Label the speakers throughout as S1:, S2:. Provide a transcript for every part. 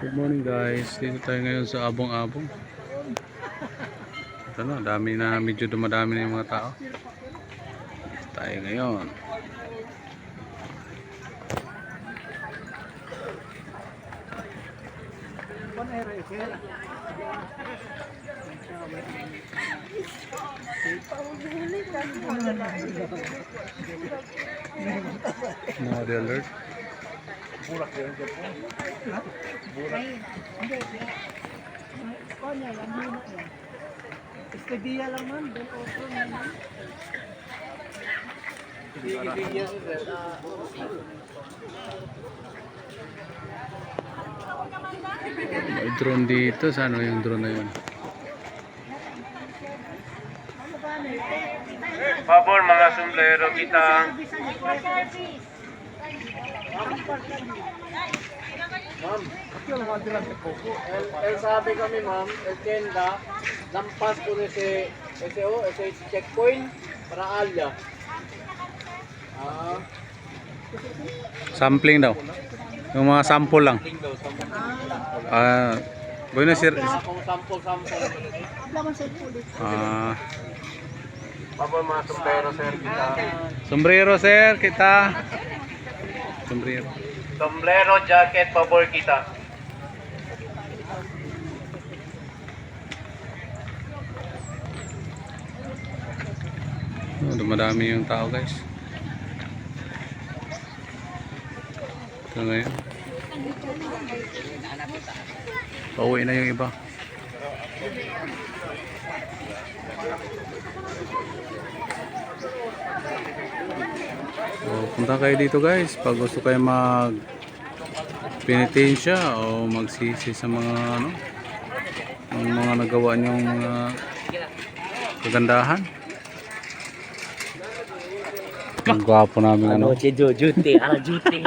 S1: Good morning guys, dito tayo ngayon sa Abong-Abong. Ito na, medyo dumadami na yung mga tao. Dito tayo ngayon. Mori alert.
S2: Burak yan dyan po. Burak. Hindi. Ano yan? Ang hino yan. Estudya lang man. Doon opo naman. Estudya sir.
S1: May drone dito. Saan yung drone na yun?
S3: Favor mga sombrero kita.
S2: Ma'am, ito lang ang dilang sa Coco. El sabi kami ma'am, el tenda, lampas po na si SEO, SH checkpoint, para alya.
S1: Sampling daw. Yung mga sample lang. Bueno sir.
S2: Kung sample.
S3: Favor mga sombrero sir kita.
S1: Sombrero sir, kita. Sombrero.
S3: Sombrero jacket favor kita.
S1: Dumadami yung tao guys. Ito ngayon. Pauwi na yung iba. So, punta kayo dito guys pag gusto kayo mag penitensya o magsisi sa mga ano, yung mga nagawa niyong mga kagandahan. Ang gwapo namin ano.
S4: Si Juti, Juti.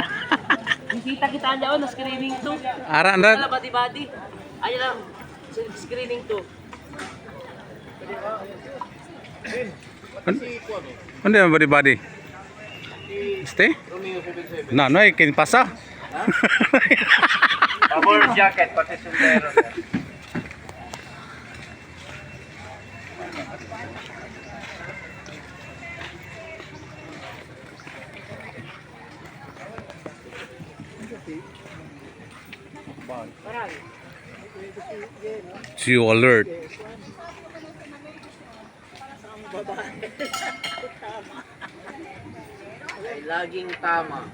S4: Kita aja na screening to.
S1: Ara anda.
S4: Ala badi. Ayo lang screening to.
S1: Ano yung body? Stay? Na, no, ikin pasa.
S3: Favor jacket pati sombrero sir.
S1: Geo alert.
S4: Ay laging tama.